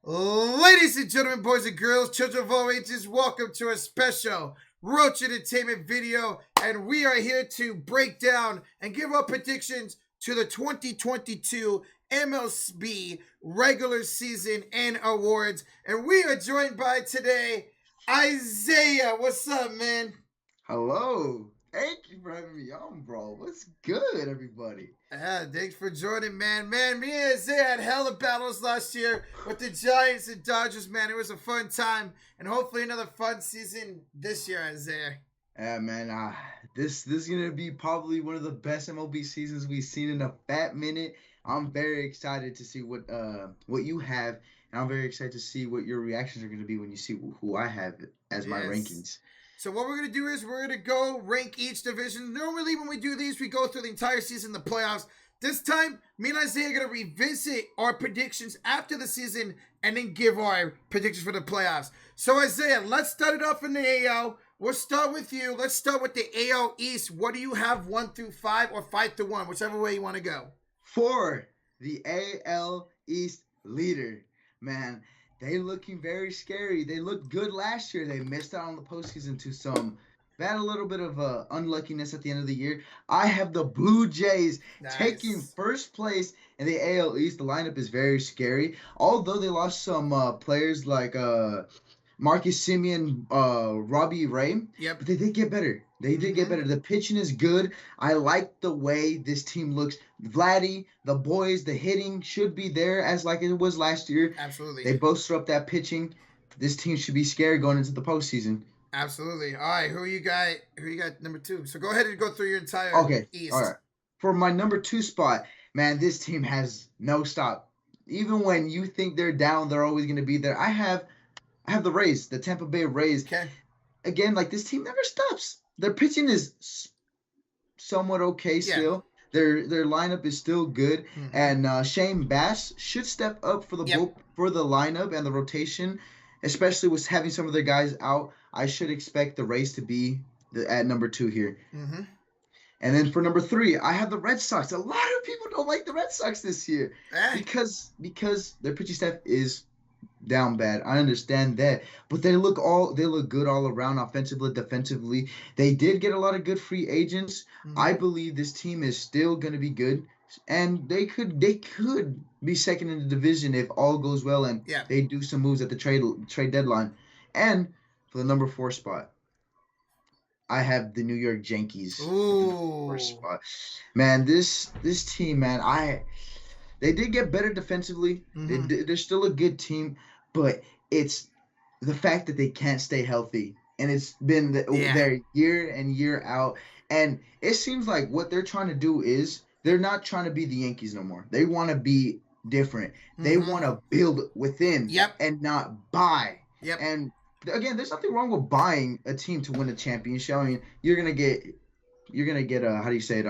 Ladies and gentlemen, boys and girls, children of all ages, welcome to a special Rocha Entertainment video. And we are here to break down and give our predictions to the 2022 MLB Regulars Season and Awards. And we are joined by today, Isaiah. What's up, man? Hello. Thank you for having me on, bro. What's good, everybody? Thanks for joining, man. Man, me and Isaiah had hella battles last year with the Giants and Dodgers, man. It was a fun time, and hopefully another fun season this year, Isaiah. Yeah, man. This is gonna be probably one of the best MLB seasons we've seen in a fat minute. I'm very excited to see what you have, and I'm very excited to see what your reactions are gonna be when you see who I have as my rankings. So what we're going to do is we're going to go rank each division. Normally when we do these, we go through the entire season, the playoffs. This time, me and Isaiah are going to revisit our predictions after the season and then give our predictions for the playoffs. So Isaiah, let's start it off in the AL. We'll start with you. Let's start with the AL East. What do you have 1 through 5 or 5 through 1, whichever way you want to go? For the AL East leader, man. They looking very scary. They looked good last year. They missed out on the postseason to some. They had a little bit of unluckiness at the end of the year. I have the Blue Jays taking first place in the AL East. The lineup is very scary. Although they lost some players like Marcus Semien, Robbie Ray. Yep. But they did get better. They did get better. The pitching is good. I like the way this team looks. Vladdy, the boys, the hitting should be there as like it was last year. Absolutely. They bolster up that pitching. This team should be scary going into the postseason. Absolutely. All right, who you got number 2? So go ahead and go through your entire East. All right. For my number 2 spot, man, this team has no stop. Even when you think they're down, they're always going to be there. I have the Rays, the Tampa Bay Rays. Okay. Again, like this team never stops. Their pitching is somewhat okay still. Their lineup is still good, and Shane Bass should step up for the lineup and the rotation, especially with having some of their guys out. I should expect the Rays to be at number 2 here. And then for number 3, I have the Red Sox. A lot of people don't like the Red Sox this year because their pitching staff is down bad. I understand that, but they look good all around, offensively, defensively. They did get a lot of good free agents. I believe this team is still going to be good, and they could be second in the division if all goes well and they do some moves at the trade deadline. And for the number 4 spot, I have the New York Yankees. Ooh. First spot. Man, this team, man, they did get better defensively. They're still a good team, but it's the fact that they can't stay healthy. And it's been their year in, year out. And it seems like what they're trying to do is they're not trying to be the Yankees no more. They want to be different. They want to build within and not buy. And again, there's nothing wrong with buying a team to win a championship. I mean, you're gonna get how do you say it?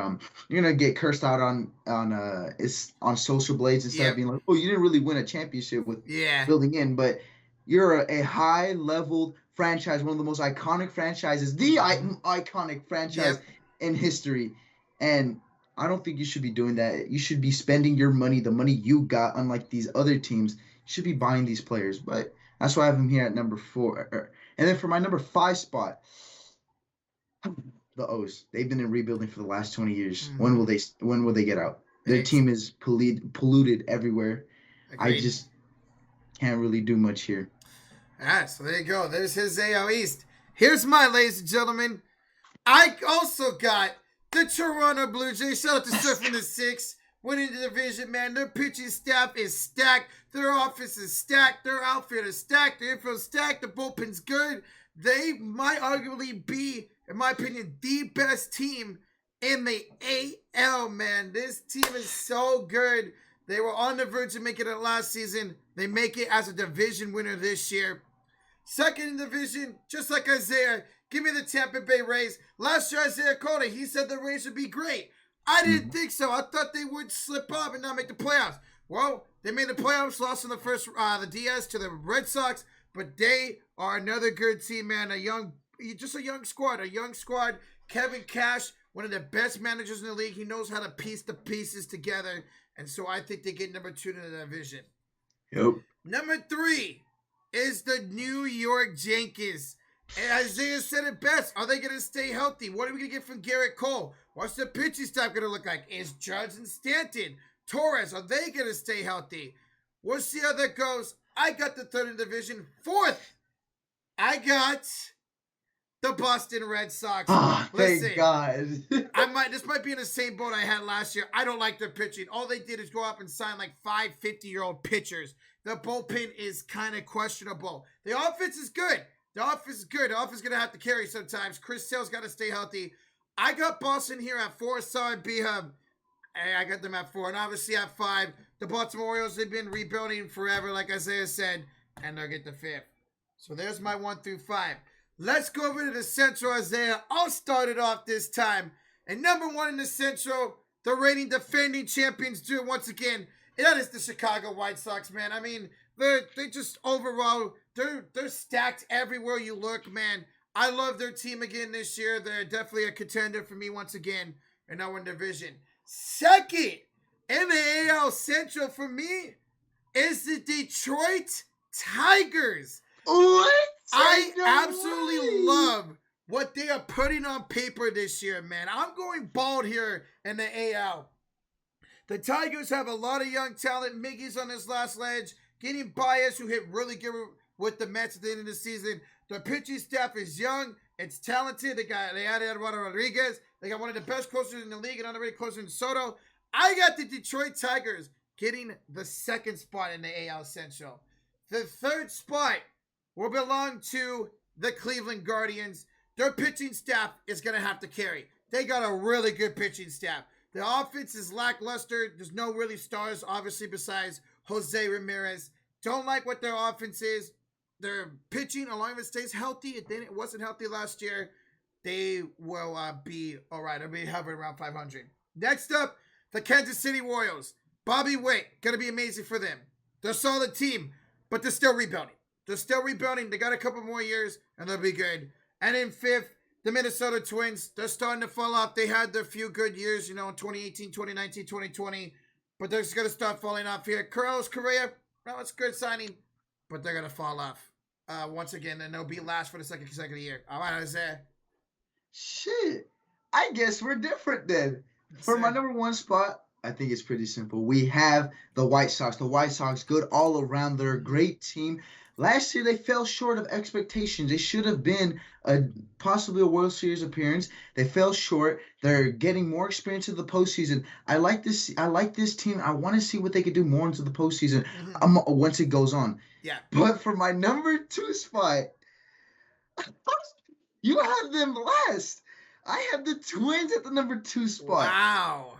You're gonna get cursed out on social blades instead of being like, oh, you didn't really win a championship with building in, but you're a high leveled franchise, one of the most iconic franchises, the iconic franchise in history, and I don't think you should be doing that. You should be spending your money, the money you got, unlike these other teams. You should be buying these players, but that's why I have them here at number 4. And then for my number 5 spot, the O's. They've been in rebuilding for the last 20 years. When will they get out? Their team is polluted everywhere. Agreed. I just can't really do much here. All right, so there you go. There's his AL East. Here's mine, ladies and gentlemen. I also got the Toronto Blue Jays. Shout out to Surfing the 6. Winning the division, man. Their pitching staff is stacked. Their offense is stacked. Their outfield is stacked. Their infield is stacked. The bullpen's good. They might arguably be, in my opinion, the best team in the AL, man. This team is so good. They were on the verge of making it last season. They make it as a division winner this year. Second in division, just like Isaiah, give me the Tampa Bay Rays. Last year, Isaiah called it. He said the Rays would be great. I didn't think so. I thought they would slip up and not make the playoffs. Well, they made the playoffs, lost in the first, the DS to the Red Sox, but they are another good team, man. A young squad. Kevin Cash, one of the best managers in the league. He knows how to piece the pieces together, and so I think they get number 2 in the division. Yep. Number 3 is the New York Yankees. And Isaiah said it best. Are they going to stay healthy? What are we going to get from Garrett Cole? What's the pitching staff going to look like? Is Judge and Stanton, Torres, are they going to stay healthy? We'll see how that goes. I got the 3rd in division. 4th, I got the Boston Red Sox. Listen, thank God. This might be in the same boat I had last year. I don't like their pitching. All they did is go up and sign like 5 50-year-old pitchers. The bullpen is kind of questionable. The offense is good. The offense is good. The offense is going to have to carry sometimes. Chris Sale's got to stay healthy. I got Boston here at 4. Sorry, B-Hub. I got them at 4. And obviously at 5, the Baltimore Orioles, they've been rebuilding forever, like Isaiah said. And they'll get the 5th. So there's my 1 through 5. Let's go over to the Central, Isaiah. I'll start it off this time. And number 1 in the Central, the reigning defending champions do it once again. And that is the Chicago White Sox, man. I mean, they just overall, they're stacked everywhere you look, man. I love their team again this year. They're definitely a contender for me once again in our division. Second in the AL Central for me is the Detroit Tigers. What? I absolutely love what they are putting on paper this year, man. I'm going bald here in the AL. The Tigers have a lot of young talent. Miggy's on his last ledge. Getting Baez, who hit really good with the Mets at the end of the season. The pitching staff is young. It's talented. They added Eduardo Rodriguez. They got one of the best closers in the league, and underrated closer in Soto. I got the Detroit Tigers getting the 2nd spot in the AL Central. The 3rd spot will belong to the Cleveland Guardians. Their pitching staff is going to have to carry. They got a really good pitching staff. The offense is lackluster. There's no really stars, obviously, besides Jose Ramirez. Don't like what their offense is. Their pitching, along with it stays healthy, it wasn't healthy last year. They will be all right. They'll be hovering around 500. Next up, the Kansas City Royals. Bobby Wick, going to be amazing for them. They're a solid team, but they're still rebuilding. They got a couple more years, and they'll be good. And in 5th, the Minnesota Twins. They're starting to fall off. They had their few good years, in 2018, 2019, 2020. But they're just going to start falling off here. Carlos Correa, well, it's a good signing, but they're going to fall off once again, and they'll be last for the 2nd consecutive year. All right, Isaiah. Shit. I guess we're different then. For my number 1 spot, I think it's pretty simple. We have the White Sox. The White Sox, good all around. They're a great team. Last year, they fell short of expectations. They should have been possibly a World Series appearance. They fell short. They're getting more experience in the postseason. I like this team. I want to see what they could do more into the postseason once it goes on. Yeah. But for my number 2 spot, you have them last. I have the Twins at the number 2 spot. Wow.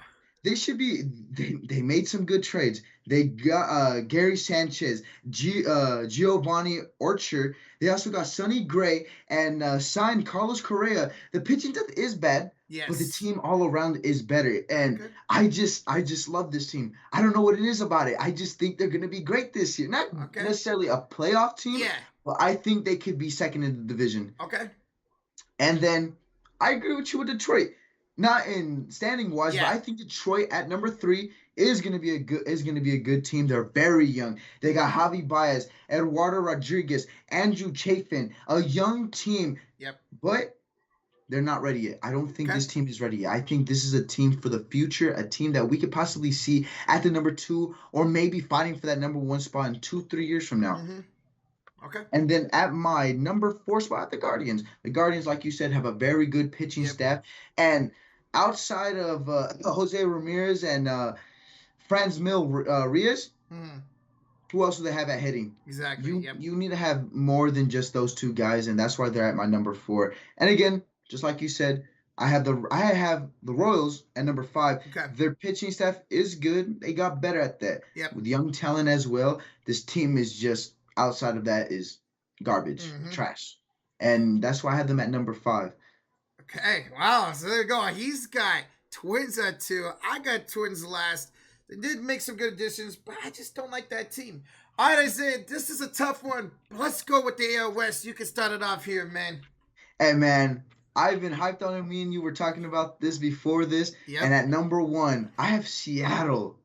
They should be. They made some good trades. They got Gary Sanchez, Giovanni Orchard. They also got Sonny Gray and signed Carlos Correa. The pitching depth is bad, yes, but the team all around is better. And okay, I just love this team. I don't know what it is about it. I just think they're gonna be great this year. Not necessarily a playoff team, but I think they could be 2nd in the division. Okay. And then I agree with you with Detroit. Not in standing wise, but I think Detroit at number 3 is gonna be a good team. They're very young. They got Javi Baez, Eduardo Rodriguez, Andrew Chafin, a young team. Yep. But they're not ready yet. I don't think this team is ready yet. I think this is a team for the future, a team that we could possibly see at the number 2 or maybe fighting for that number 1 spot in 2-3 years from now. Mm-hmm. Okay. And then at my number 4 spot, the Guardians. The Guardians, like you said, have a very good pitching staff. And outside of Jose Ramirez and Franmil Reyes, who else do they have at hitting? Exactly. You need to have more than just those 2 guys, and that's why they're at my number 4. And again, just like you said, I have the Royals at number 5. Okay. Their pitching staff is good. They got better at that. Yep. With young talent as well. This team is just outside of that is garbage, trash. And that's why I have them at number 5. Okay, wow, so there you go. He's got Twins at 2. I got Twins last. They did make some good additions, but I just don't like that team. All right, Isaiah, this is a tough one. Let's go with the AL West. You can start it off here, man. Hey, man, I've been hyped on it. Me and you were talking about this before this. Yep. And at number 1, I have Seattle.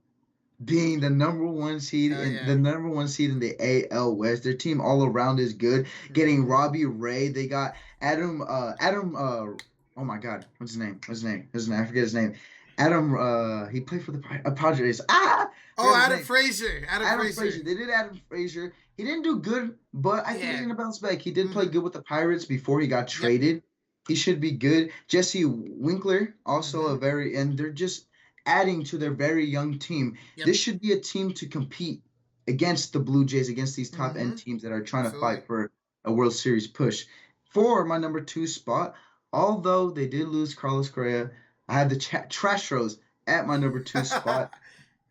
being the number one seed the number one seed in the AL West. Their team all around is good. Getting Robbie Ray, they got Adam. Oh my God, what's his name? I forget his name. Adam. He played for the Padres. Adam Frazier. Adam Frazier. They did Adam Frazier. He didn't do good, but I think he's gonna bounce back. He did play good with the Pirates before he got traded. Yep. He should be good. Jesse Winkler, also and they're just adding to their very young team. Yep. This should be a team to compete against the Blue Jays, against these top end teams that are trying to fight for a World Series push. For my number 2 spot, although they did lose Carlos Correa, I have the Trastros at my number 2 spot.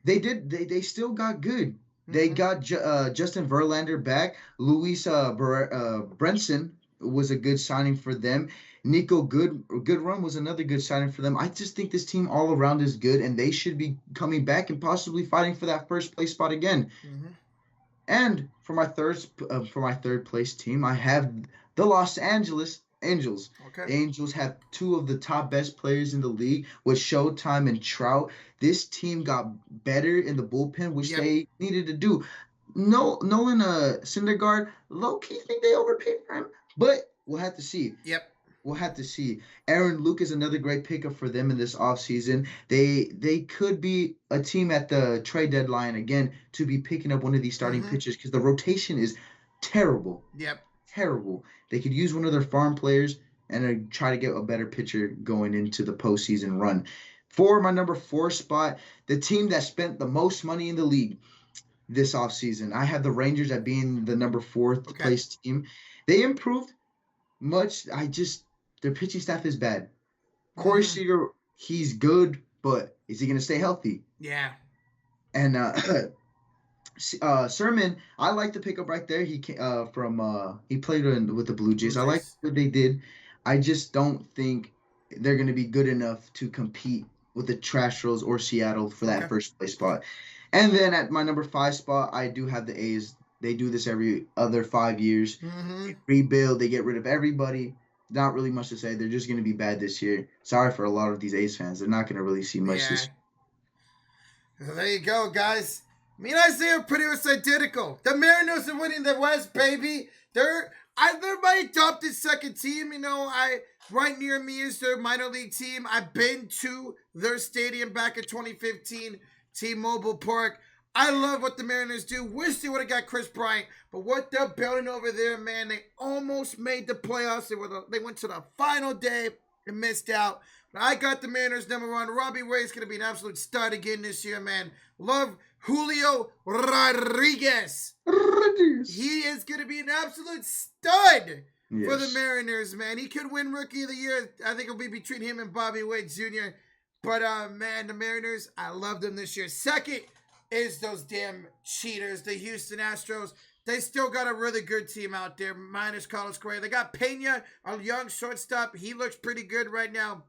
They still got good. They got Justin Verlander back. Luis Brenson was a good signing for them. Nico Goodrum was another good signing for them. I just think this team all around is good, and they should be coming back and possibly fighting for that first place spot again. And for my third place team, I have the Los Angeles Angels. Okay. The Angels have 2 of the top best players in the league with Showtime and Trout. This team got better in the bullpen, which they needed to do. Nolan Syndergaard, low-key think they overpaid for him, but we'll have to see. We'll have to see. Aaron Luke is another great pickup for them in this offseason. They could be a team at the trade deadline again to be picking up one of these starting pitchers because the rotation is terrible. Terrible. They could use one of their farm players and try to get a better pitcher going into the postseason run. For my number 4 spot, the team that spent the most money in the league this offseason, I have the Rangers at being the number 4th place team. They improved much. Their pitching staff is bad. Corey Seager, he's good, but is he going to stay healthy? Yeah. And Sermon, I like the pickup right there. He he played with the Blue Jays. I like what they did. I just don't think they're going to be good enough to compete with the Trastros or Seattle for that first place spot. And then at my number 5 spot, I do have the A's. They do this every other 5 years. They rebuild. They get rid of everybody. Not really much to say. They're just going to be bad this year. Sorry for a lot of these A's fans. They're not going to really see much this year. So there you go, guys. Me and Isaiah are pretty much identical. The Mariners are winning the West, baby. They're my adopted second team. Right near me is their minor league team. I've been to their stadium back in 2015, T-Mobile Park. I love what the Mariners do. Wish they would have got Chris Bryant, but what they're building over there, man, they almost made the playoffs. They went to the final day and missed out. But I got the Mariners number 1. Robbie Ray is going to be an absolute stud again this year, man. Love Julio Rodriguez. He is going to be an absolute stud for the Mariners, man. He could win Rookie of the Year. I think it'll be between him and Bobby Wick Jr. But, man, the Mariners, I love them this year. Second is those damn cheaters, the Houston Astros. They still got a really good team out there, minus Carlos Correa. They got Pena, a young shortstop. He looks pretty good right now.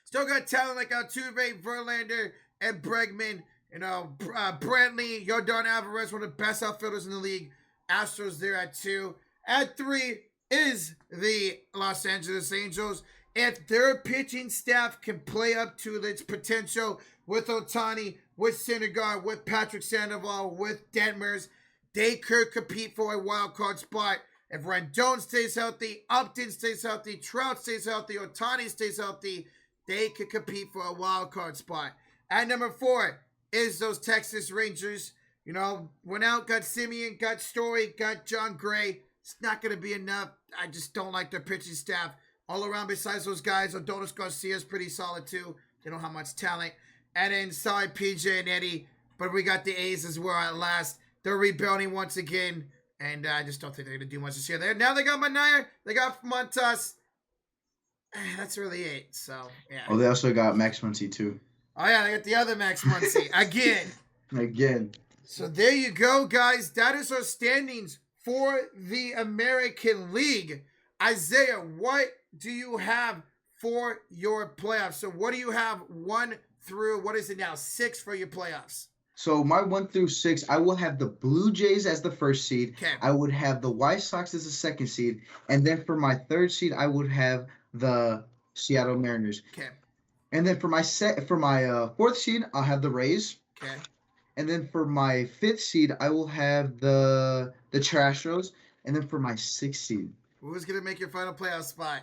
Still got talent like Altuve, Verlander, and Bregman. Brantley, Yordan Alvarez, one of the best outfielders in the league. Astros there at 2. At 3 is the Los Angeles Angels. If their pitching staff can play up to its potential with Ohtani, with Syndergaard, with Patrick Sandoval, with Detmers, they could compete for a wild card spot. If Rendon stays healthy, Upton stays healthy, Trout stays healthy, Ohtani stays healthy, they could compete for a wild card spot. At number 4 is those Texas Rangers. Went out, got Simeon, got Story, got John Gray. It's not going to be enough. I just don't like their pitching staff. All around besides those guys, Adonis Garcia is pretty solid too. They don't have much talent. And inside PJ and Eddie. But we got the A's as well at last. They're rebuilding once again. And I just don't think they're going to do much this year. Now they got Manaea. They got Montas. That's really it. So, yeah. Oh, they also got Max Muncy too. Oh, yeah. They got the other Max Muncy. Again. So there you go, guys. That is our standings for the American League. Isaiah, what do you have for your playoffs? So what do you have 1 through, what is it now, 6 for your playoffs? So my 1 through 6, I will have the Blue Jays as the first seed. Okay. I would have the White Sox as the second seed. And then for my third seed, I would have the Seattle Mariners. Okay. And then for my fourth seed, I'll have the Rays. Okay. And then for my 5th seed, I will have the Astros. And then for my 6th seed, who's gonna make your final playoff spot?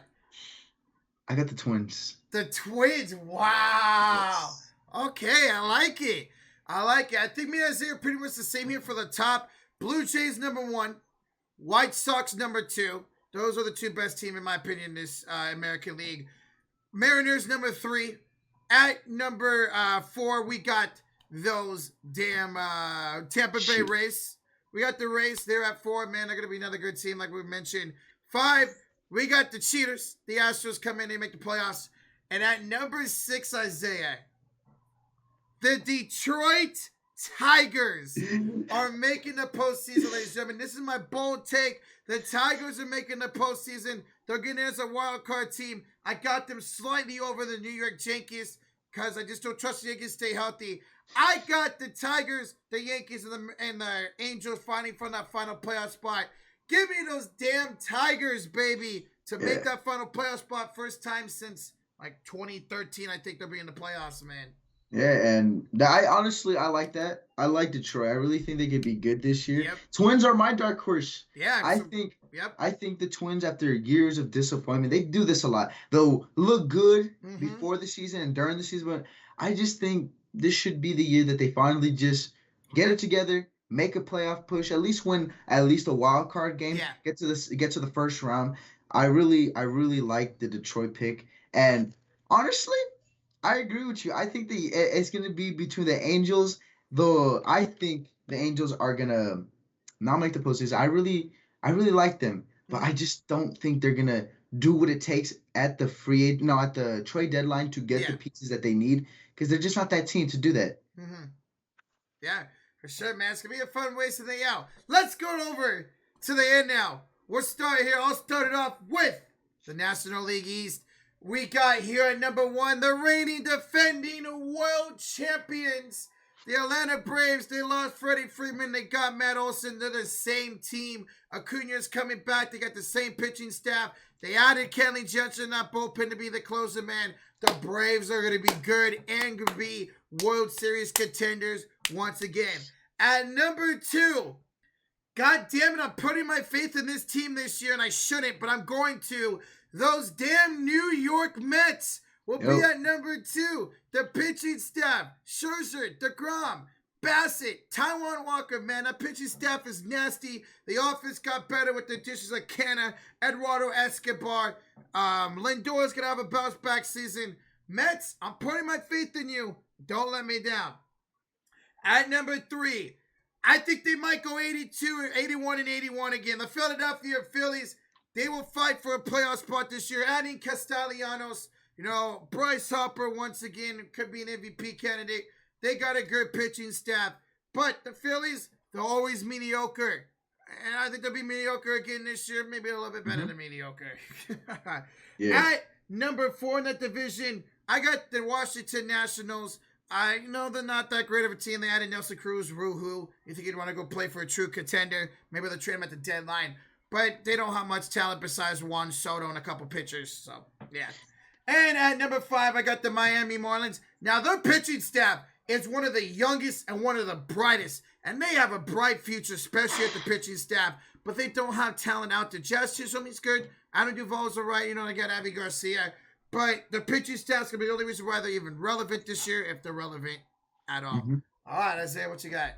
I got the Twins. The Twins. Wow. Yes. Okay, I like it. I think me and Isaiah are pretty much the same here for the top. Blue Jays #1, White Sox #2. Those are the 2 best teams in my opinion in this American League. Mariners #3. At number 4, we got those damn Tampa Bay Rays. We got the Rays. They're at 4. Man, they're going to be another good team like we mentioned. 5, we got the Cheaters. The Astros come in, they make the playoffs. And at number 6, Isaiah, the Detroit Tigers are making the postseason, ladies and gentlemen. This is my bold take. The Tigers are making the postseason. They're getting in as a wild card team. I got them slightly over the New York Yankees because I just don't trust the Yankees stay healthy. I got the Tigers, the Yankees, and the Angels fighting for that final playoff spot. Give me those damn Tigers, baby, to make that final playoff spot. First time since like 2013, I think they'll be in the playoffs, man. Yeah, and I like that. I like Detroit. I really think they could be good this year. Yep. Twins are my dark horse. Yeah, I think the Twins, after years of disappointment, they do this a lot. They'll look good before the season and during the season, but I just think this should be the year that they finally just get it together, make a playoff push, at least win at least a wild card game, get to the first round. I really like the Detroit pick, and honestly, I agree with you. I think it's going to be between the Angels, though I think the Angels are going to not make the postseason. I really like them, but I just don't think they're going to do what it takes at the at the trade deadline to get the pieces that they need, because they're just not that team to do that. Yeah, for sure, man. It's going to be a fun way to the out. Let's go over to the end now. We'll start here. I'll start it off with the National League East. We got here at #1, the reigning, defending world champions, the Atlanta Braves. They lost Freddie Freeman. They got Matt Olson. They're the same team. Acuna's coming back. They got the same pitching staff. They added Kenley Jensen, that bullpen, to be the closer, man. The Braves are going to be good and going to be World Series contenders once again. At #2, God damn it, I'm putting my faith in this team this year, and I shouldn't, but I'm going to. Those damn New York Mets will be at #2. The pitching staff, Scherzer, DeGrom, Bassett, Taijuan Walker, man, that pitching staff is nasty. The offense got better with the additions of Canna, Eduardo Escobar. Lindor's going to have a bounce-back season. Mets, I'm putting my faith in you. Don't let me down. At #3, I think they might go 82, 81, and 81 again. The Philadelphia Phillies, they will fight for a playoff spot this year. Adding Castellanos, Bryce Harper once again could be an MVP candidate. They got a good pitching staff. But the Phillies, they're always mediocre. And I think they'll be mediocre again this year. Maybe a little bit better than mediocre. At #4 in that division, I got the Washington Nationals. I know they're not that great of a team. They added Nelson Cruz, Ruhu. You think you'd want to go play for a true contender? Maybe they'll trade him at the deadline. But they don't have much talent besides Juan Soto and a couple pitchers. So, yeah. And at #5, I got the Miami Marlins. Now, their pitching staff is one of the youngest and one of the brightest. And they have a bright future, especially at the pitching staff. But they don't have talent out there. Jazz Chisholm's good. Adam Duvall's all right. They got Avi Garcia. But the pitching staff's going to be the only reason why they're even relevant this year, if they're relevant at all. All right, Isaiah, what you got?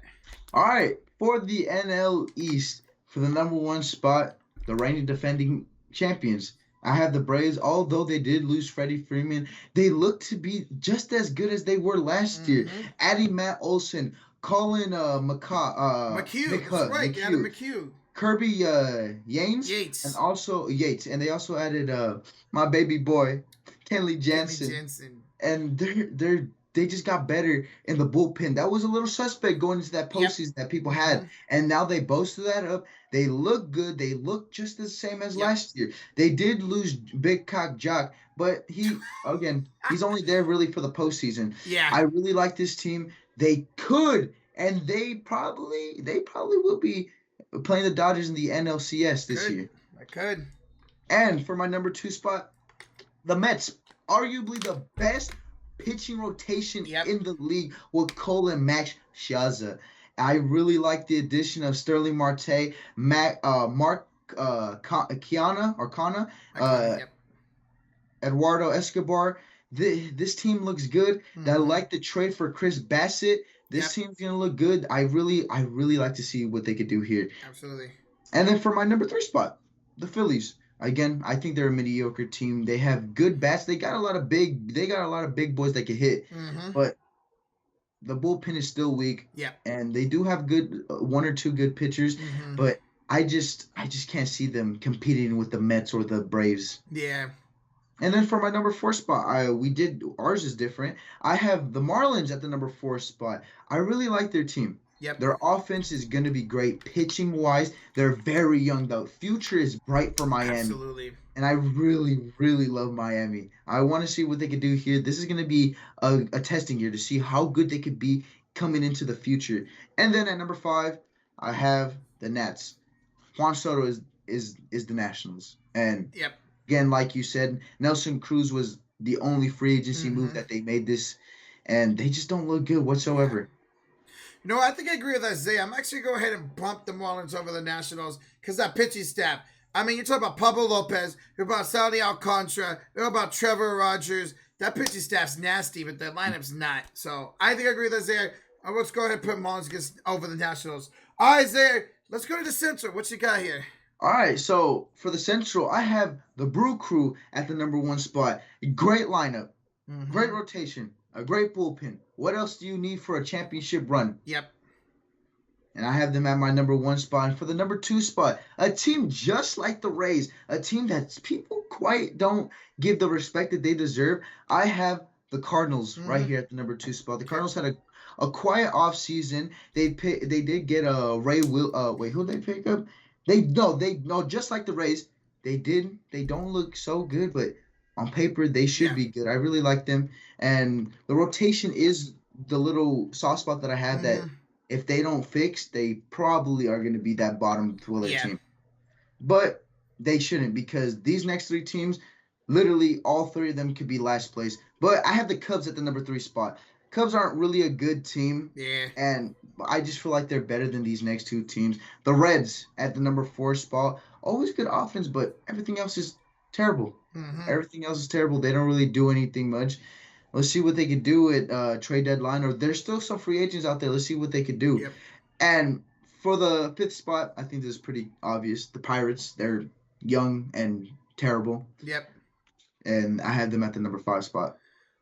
All right, for the NL East, for the #1 spot, the reigning defending champions, I have the Braves. Although they did lose Freddie Freeman, they look to be just as good as they were last year. Adding Matt Olson, Colin McHugh. Kirby Yates. And also Yates. And they also added my baby boy, Kenley Jensen. And they just got better in the bullpen. That was a little suspect going into that postseason that people had. And now they boasted that up. They look good. They look just the same as last year. They did lose Big Cock Jock, but he's only there really for the postseason. Yeah. I really like this team. They could, and they probably will be playing the Dodgers in the NLCS this year. I could. And for my #2 spot, the Mets, arguably the best pitching rotation Yep. in the league with Cole and Max Scherzer. I really like the addition of Sterling Marte, Mark Kana, Yep. Eduardo Escobar. This team looks good. I Mhm. like the trade for Chris Bassett. This Yep. team's gonna look good. I really like to see what they could do here. Absolutely. And then for my number 3 spot, the Phillies. Again, I think they're a mediocre team. They have good bats. They got a lot of big boys that can hit. Mhm. But the bullpen is still weak. Yep. And they do have good one or two good pitchers, Mhm. but I just can't see them competing with the Mets or the Braves. Yeah. And then for my number 4 spot, ours is different. I have the Marlins at the number 4 spot. I really like their team. Yep. Their offense is going to be great. Pitching wise, they're very young though. Future is bright for Miami. Absolutely. And I really, really love Miami. I want to see what they could do here. This is going to be a testing year to see how good they could be coming into the future. And then at number 5, I have the Nats. Juan Soto is the Nationals. And Yep. again, like you said, Nelson Cruz was the only free agency move that they made this, and they just don't look good whatsoever. You know, I think I agree with Isaiah. I'm actually going to go ahead and bump the Marlins over the Nationals because that pitching staff. I mean, you're talking about Pablo Lopez, you're about Sandy Alcantara, you're about Trevor Rogers. That pitching staff's nasty, but the lineup's not. So I think I agree with Isaiah. Let's go ahead and put Marlins over the Nationals. All right, Isaiah, let's go to the Central. What you got here? All right, so for the Central, I have the Brew Crew at the number 1 spot. Great lineup, great rotation, a great bullpen. What else do you need for a championship run? Yep. And I have them at my number 1 spot. And for the number 2 spot, a team just like the Rays, a team that people quite don't give the respect that they deserve. I have the Cardinals right here at the number 2 spot. The Cardinals had a quiet off season. They did get a Ray Will. Wait, who did they pick up? They just like the Rays. They don't look so good, but on paper they should be good. I really like them, and the rotation is the little soft spot that I have that if they don't fix, they probably are going to be that bottom dweller team. But they shouldn't, because these next 3 teams, literally all 3 of them could be last place. But I have the Cubs at the number 3 spot. Cubs aren't really a good team. Yeah. And I just feel like they're better than these next 2 teams. The Reds at the number 4 spot. Always good offense, but everything else is terrible. Everything else is terrible. They don't really do anything much. Let's see what they could do at trade deadline. Or there's still some free agents out there. Let's see what they could do. Yep. And for the 5th spot, I think this is pretty obvious. The Pirates, they're young and terrible. Yep. And I have them at the number 5 spot.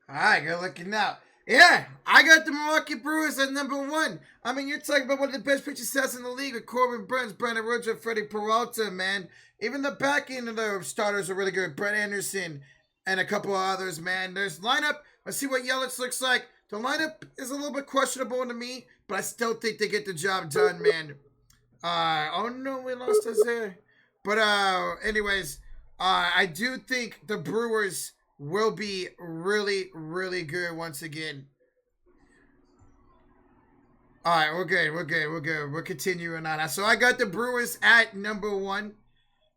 All right, good looking out. Yeah, I got the Milwaukee Brewers at number 1. I mean, you're talking about one of the best pitching sets in the league with Corbin Burns, Brandon Rocha, Freddie Peralta, man. Even the back end of the starters are really good. Brett Anderson and a couple of others, man. There's lineup. Let's see what Yelich looks like. The lineup is a little bit questionable to me, but I still think they get the job done, man. Oh no, we lost us there. But anyways, I do think the Brewers will be really, really good once again. All right, we're good. We're continuing on. So I got the Brewers at number 1.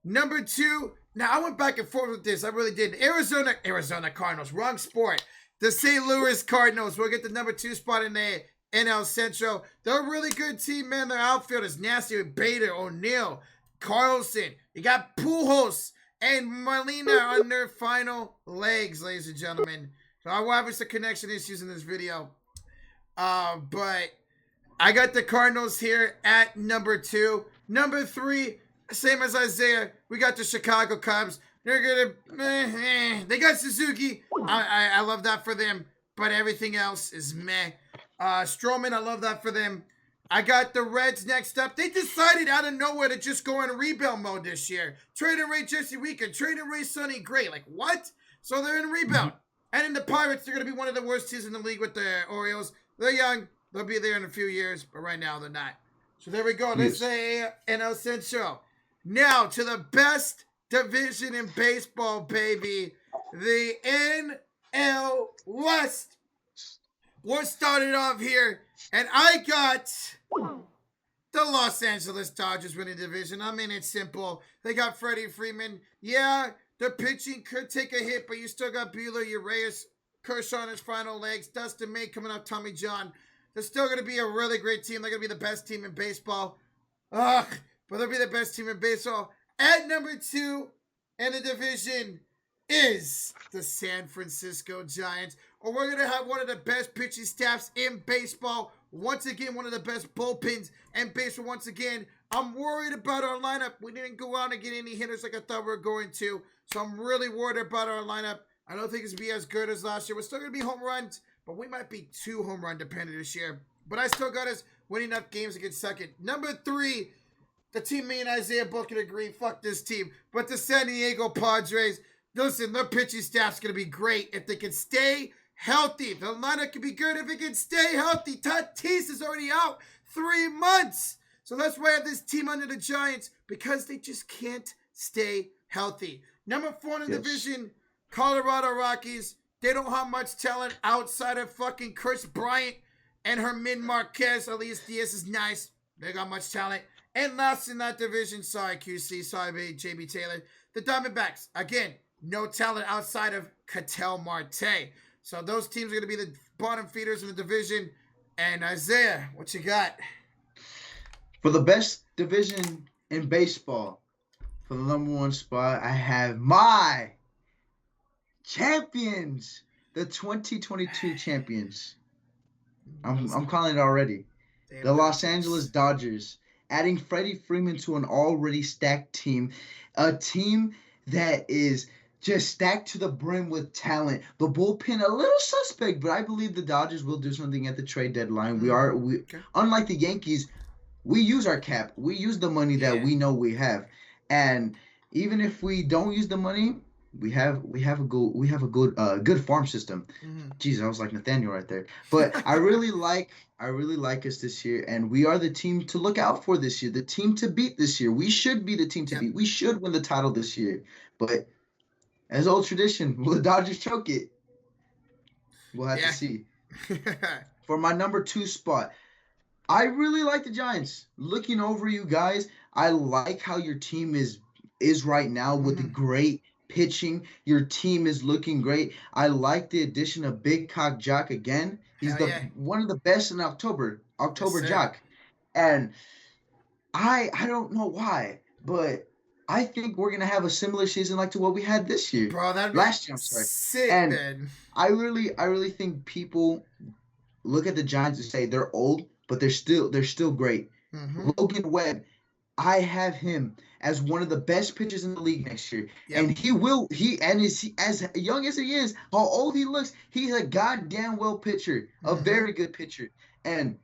Number 2, now I went back and forth with this. I really did. Arizona Cardinals, wrong sport. The St. Louis Cardinals will get the number 2 spot in the NL Central. They're a really good team, man. Their outfield is nasty with Bader, O'Neill, Carlson. You got Pujols and Molina on their final legs, ladies and gentlemen. So I will have some connection issues in this video. But I got the Cardinals here at number 2. Number 3, same as Isaiah, we got the Chicago Cubs. They're gonna, they got Suzuki. I love that for them, but everything else is meh. Stroman, I love that for them. I got the Reds next up. They decided out of nowhere to just go in rebuild mode this year. Trade away Jesse Weaker, trade away Sonny Gray. Like, what? So they're in rebuild. And in the Pirates, they're going to be one of the worst teams in the league with the Orioles. They're young. They'll be there in a few years, but right now they're not. So there we go. Let's say NL Central. Now to the best division in baseball, baby. The NL West. We're started off here, and I got the Los Angeles Dodgers winning division. I mean, it's simple. They got Freddie Freeman. Yeah, the pitching could take a hit, but you still got Buehler, Urias, Kershaw in his final legs, Dustin May coming off Tommy John. They're still going to be a really great team. They're going to be the best team in baseball. Ugh, but they'll be the best team in baseball. At number 2 in the division is the San Francisco Giants. Or we're going to have one of the best pitching staffs in baseball. Once again, one of the best bullpens in baseball. Once again, I'm worried about our lineup. We didn't go out and get any hitters like I thought we were going to. So I'm really worried about our lineup. I don't think it's going to be as good as last year. We're still going to be home runs, but we might be 2 home run dependent this year. But I still got us winning enough games to get second. Number 3, the team me and Isaiah both can agree, fuck this team. But the San Diego Padres, listen, their pitching staff's going to be great if they can stay healthy. The lineup can be good if it can stay healthy. Tatis is already out 3 months. So that's why I have this team under the Giants, because they just can't stay healthy. Number 4 in the division, Colorado Rockies. They don't have much talent outside of fucking Chris Bryant and Hermin Marquez. Elias Diaz is nice. They got much talent. And last in that division, sorry QC, sorry JB Taylor, the Diamondbacks. Again, no talent outside of Ketel Marte. So those teams are going to be the bottom feeders in the division. And Isaiah, what you got? For the best division in baseball, for the number 1 spot, I have my champions, the 2022 champions. I'm calling it already. The Los Angeles Dodgers, adding Freddie Freeman to an already stacked team, a team that is just stacked to the brim with talent. The bullpen a little suspect, but I believe the Dodgers will do something at the trade deadline. Unlike the Yankees, we use our cap. We use the money that we know we have, and even if we don't use the money, we have a good farm system. Jeez, I was like Nathaniel right there. But I really like us this year, and we are the team to look out for this year, the team to beat this year. We should be the team to beat. We should win the title this year. But as old tradition, will the Dodgers choke it? We'll have to see. For my number 2 spot, I really like the Giants. Looking over you guys, I like how your team is right now with the great pitching. Your team is looking great. I like the addition of Big Cock Jock again. He's one of the best in October Jock. And I don't know why, but I think we're gonna have a similar season like to what we had this year. Bro, last year, I'm sorry. Sick, and man. I really think people look at the Giants and say they're old, but they're still great. Logan Webb, I have him as one of the best pitchers in the league next year. And as young as he is, how old he looks, he's a goddamn well pitcher, a very good pitcher. And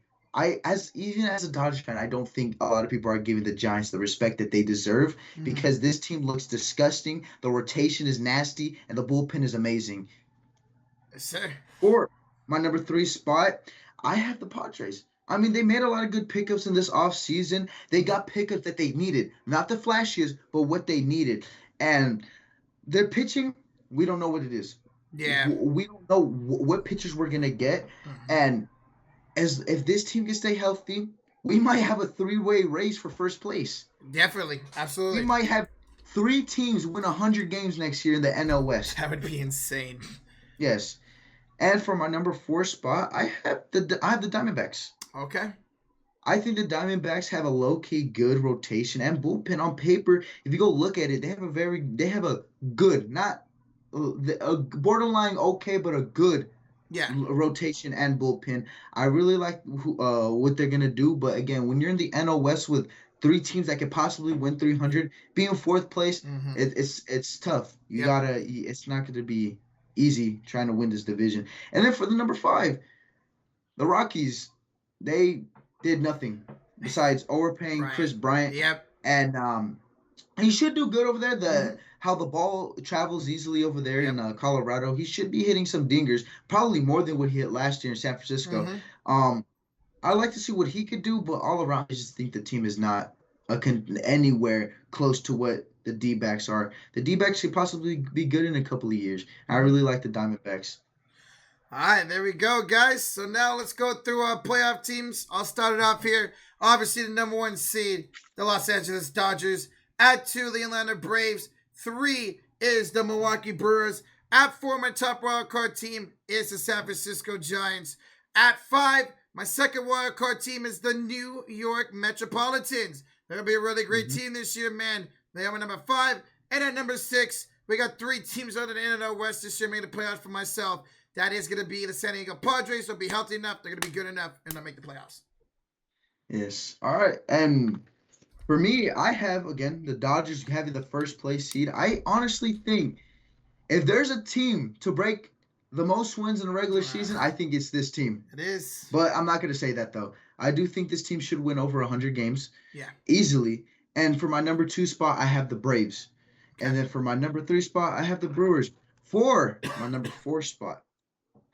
even as a Dodgers fan, I don't think a lot of people are giving the Giants the respect that they deserve, because this team looks disgusting, the rotation is nasty, and the bullpen is amazing. Yes, sir. For my number 3 spot, I have the Padres. I mean, they made a lot of good pickups in this offseason. They got pickups that they needed. Not the flashiest, but what they needed. And their pitching, we don't know what it is. Yeah. We don't know what pitchers we're going to get. And if this team can stay healthy, we might have a 3-way race for first place. Definitely. Absolutely. We might have 3 teams win 100 games next year in the NL West. That would be insane. Yes. And for my number 4 spot, I have the Diamondbacks. Okay. I think the Diamondbacks have a low-key good rotation and bullpen. On paper, if you go look at it, they have a good, not a borderline okay, but a good rotation and bullpen. I really like what they're gonna do, but again, when you're in the NL West with 3 teams that could possibly win 300, being in 4th place, it's tough. It's not gonna be easy trying to win this division. And then for the number 5, the Rockies, they did nothing besides overpaying Chris Bryant. And he should do good over there. How the ball travels easily over there in Colorado, he should be hitting some dingers, probably more than what he hit last year in San Francisco. I'd like to see what he could do, but all around, I just think the team is not anywhere close to what the D-backs are. The D-backs could possibly be good in a couple of years. I really like the Diamondbacks. All right, there we go, guys. So now let's go through our playoff teams. I'll start it off here. Obviously, the number 1 seed, the Los Angeles Dodgers. At 2, the Atlanta Braves. 3 is the Milwaukee Brewers. At 4, my top wild card team is the San Francisco Giants. At 5, my second wild card team is the New York Metropolitans. They're going to be a really great team this year, man. They are my number 5. And at number 6, we got 3 teams under the NL West this year making the playoffs for myself. That is going to be the San Diego Padres. They'll be healthy enough. They're going to be good enough, and they'll make the playoffs. Yes. All right. And for me, I have, again, the Dodgers having the first place seed. I honestly think if there's a team to break the most wins in the regular season, I think it's this team. It is. But I'm not going to say that, though. I do think this team should win over 100 games. Yeah. Easily. And for my number 2 spot, I have the Braves. Okay. And then for my number 3 spot, I have the Brewers. For my number 4 spot,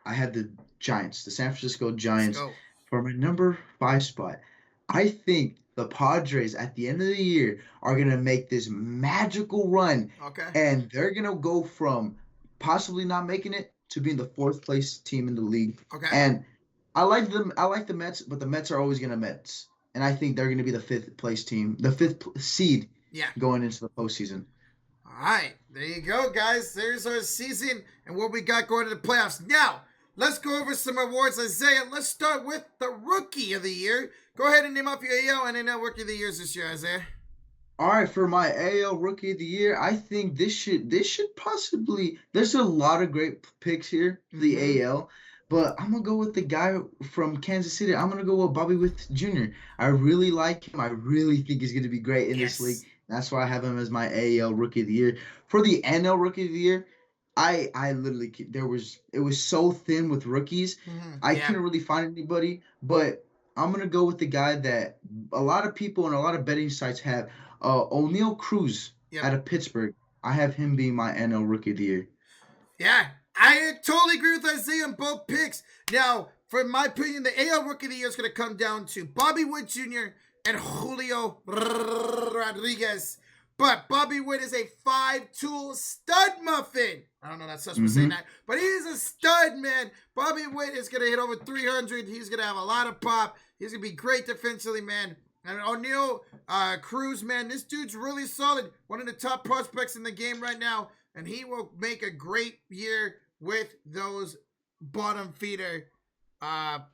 I have the Giants, the San Francisco Giants. For my number 5 spot, I think the Padres at the end of the year are going to make this magical run. Okay. And they're going to go from possibly not making it to being the 4th place team in the league. Okay. And I like them. I like the Mets, but the Mets are always going to Mets. And I think they're going to be the 5th place team, the 5th seed going into the postseason. All right. There you go, guys. There's our season and what we got going to the playoffs. Now, let's go over some awards, Isaiah. Let's start with the Rookie of the Year. Go ahead and name off your AL and NL Rookie of the Years this year, Isaiah. All right, for my AL Rookie of the Year, I think this should possibly. There's a lot of great picks here for the AL, but I'm gonna go with the guy from Kansas City. I'm gonna go with Bobby Wick Jr. I really like him. I really think he's gonna be great in this league. That's why I have him as my AL Rookie of the Year. For the NL Rookie of the Year, I literally it was so thin with rookies. I couldn't really find anybody, but I'm gonna go with the guy that a lot of people and a lot of betting sites have, O'Neal Cruz out of Pittsburgh. I have him being my NL Rookie of the Year. Yeah, I totally agree with Isaiah on both picks. Now, for my opinion, the AL Rookie of the Year is gonna come down to Bobby Wick Jr. and Julio Rodriguez. But Bobby Wick is a 5-tool stud muffin. I don't know that's such for saying that, but he's a stud, man. Bobby Wick is going to hit over 300. He's going to have a lot of pop. He's going to be great defensively, man. And O'Neal Cruz, man, this dude's really solid. One of the top prospects in the game right now, and he will make a great year with those bottom feeder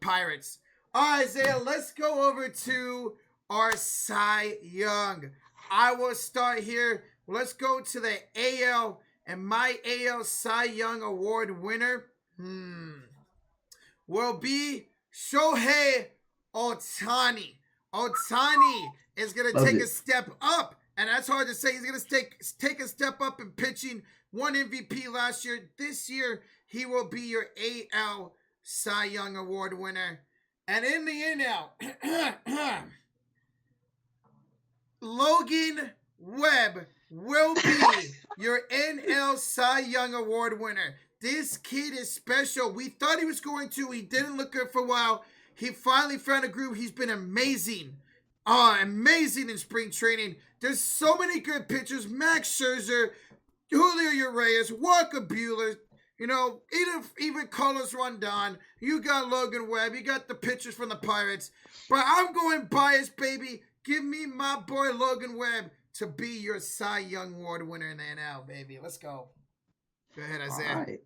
Pirates. All right, Isaiah, let's go over to our Cy Young. I will start here. Let's go to the AL, and my AL Cy Young Award winner will be Shohei Ohtani. Ohtani is going to take a step up, and that's hard to say. He's going to take a step up in pitching. Won MVP last year. This year, he will be your AL Cy Young Award winner. And in the NL, Logan Webb will be your NL Cy Young Award winner. This kid is special. We thought he was going to. He didn't look good for a while. He finally found a groove. He's been amazing. Amazing in spring training. There's so many good pitchers. Max Scherzer, Julio Urias, Walker Buehler, you know, even Carlos Rondon. You got Logan Webb. You got the pitchers from the Pirates. But I'm going biased, baby. Give me my boy Logan Webb to be your Cy Young Award winner in the NL, baby. Let's go. Go ahead, Isaiah. All right.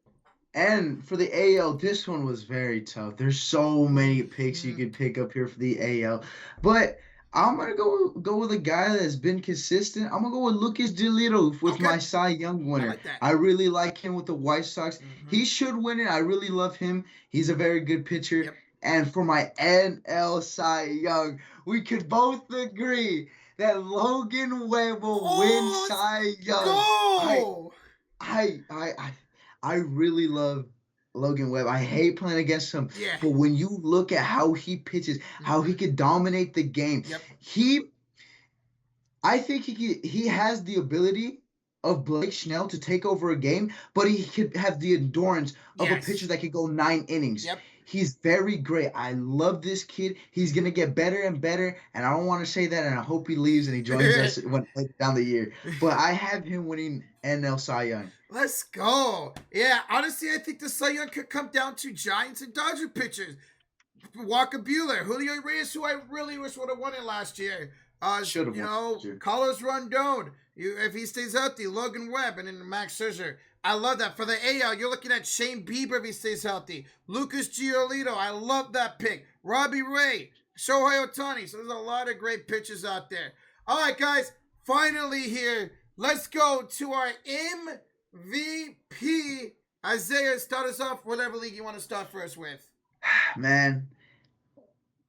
And for the AL, this one was very tough. There's so many picks you could pick up here for the AL. But I'm going to go with a guy that's been consistent. I'm going to go with Lucas Giolito with my Cy Young winner. I really like him with the White Sox. He should win it. I really love him. He's a very good pitcher. Yep. And for my NL Cy Young, we could both agree that Logan Webb will win Cy Young. Go! I really love Logan Webb. I hate playing against him. Yeah. But when you look at how he pitches, how he could dominate the game, I think he has the ability of Blake Snell to take over a game, but he could have the endurance of a pitcher that could go 9 innings. Yep. He's very great. I love this kid. He's going to get better and better, and I don't want to say that, and I hope he leaves and he joins us down the year. But I have him winning NL Cy Young. Let's go. Yeah, honestly, I think the Cy Young could come down to Giants and Dodger pitchers. Walker Buehler, Julio Reyes, who I really wish would have won it last year. Should have You won know, last year. Carlos Rondon. If he stays healthy, Logan Webb, and then Max Scherzer. I love that. For the AL, you're looking at Shane Bieber if he stays healthy. Lucas Giolito. I love that pick. Robbie Ray. Shohei Ohtani. So there's a lot of great pitchers out there. All right, guys. Finally here, let's go to our MVP. Isaiah, start us off whatever league you want to start first with. Man,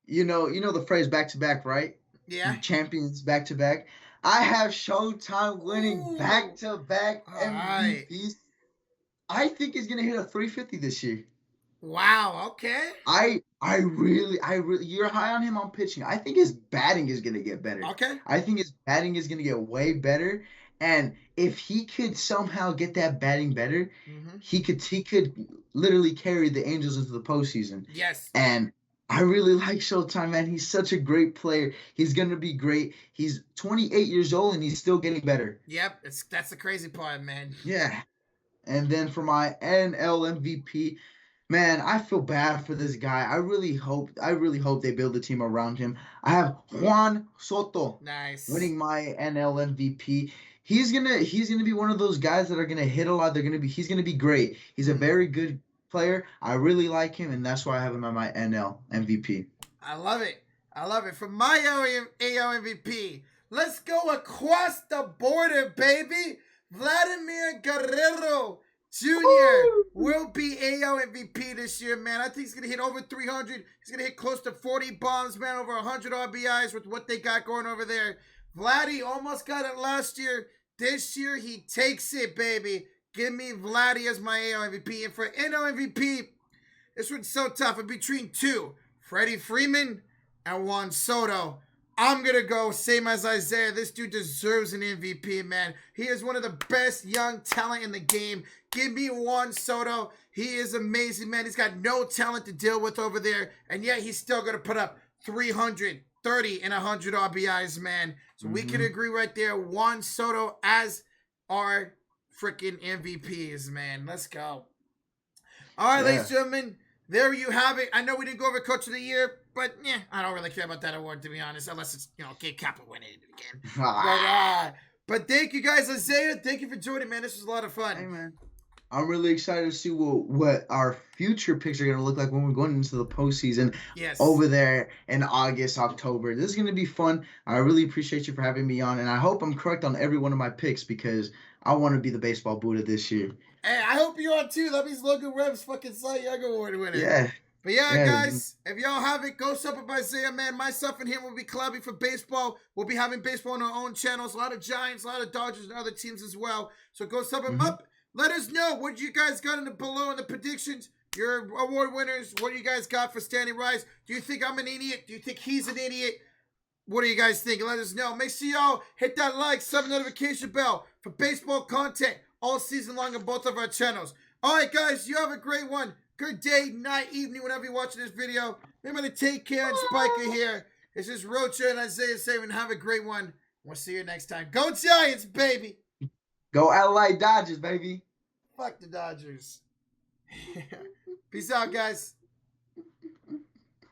you know the phrase back-to-back, right? Yeah. Champions back-to-back. I have Showtime winning Ooh. back-to-back All right. MVPs. I think he's gonna hit a 350 this year. Wow. Okay. I really, you're high on him on pitching. I think his batting is gonna get better. Okay. I think his batting is gonna get way better. And if he could somehow get that batting better, he could literally carry the Angels into the postseason. Yes. And I really like Showtime, man. He's such a great player. He's gonna be great. He's 28 years old and he's still getting better. Yep. That's the crazy part, man. Yeah. And then for my NL MVP, man, I feel bad for this guy. I really hope they build a team around him. I have Juan Soto Nice. winning my NL MVP. He's gonna be one of those guys that are gonna hit a lot. He's gonna be great. He's a very good player. I really like him, and that's why I have him on my NL MVP. I love it. For my AL MVP, let's go across the border, baby. Vladimir Guerrero Jr. will be AL MVP this year, man. I think he's going to hit over 300. He's going to hit close to 40 bombs, man, over 100 RBIs with what they got going over there. Vladdy almost got it last year. This year, he takes it, baby. Give me Vladdy as my AL MVP. And for NL MVP, this one's so tough. It's between two, Freddie Freeman and Juan Soto. I'm going to go same as Isaiah. This dude deserves an MVP, man. He is one of the best young talent in the game. Give me Juan Soto. He is amazing, man. He's got no talent to deal with over there, and yet he's still going to put up 330 and 100 RBIs, man. So we can agree right there. Juan Soto as our freaking MVPs, man. Let's go. All right, ladies and gentlemen, there you have it. I know we didn't go over Coach of the Year, but I don't really care about that award, to be honest, unless it's, Gabe Kapler winning it again. But thank you guys, Isaiah. Thank you for joining, man. This was a lot of fun. Hey, man. I'm really excited to see what our future picks are going to look like when we're going into the postseason over there in August, October. This is going to be fun. I really appreciate you for having me on, and I hope I'm correct on every one of my picks because I want to be the baseball Buddha this year. Hey, I hope you're on too. That means Logan Webb's fucking Cy Young Award winner. Yeah. But guys, if y'all have it, go sub up Isaiah, man. Myself and him will be collabing for baseball. We'll be having baseball on our own channels. A lot of Giants, a lot of Dodgers, and other teams as well. So go sub them up. Let us know what you guys got below in the predictions. Your award winners. What do you guys got for Standing Rise? Do you think I'm an idiot? Do you think he's an idiot? What do you guys think? Let us know. Make sure y'all hit that like, sub notification bell for baseball content all season long on both of our channels. All right, guys, you have a great one. Good day, night, evening, whenever you're watching this video. Remember to take care and Spiker here. This is Rocha and Isaiah saying have a great one. We'll see you next time. Go Giants, baby. Go LA Dodgers, baby. Fuck the Dodgers. Peace out, guys.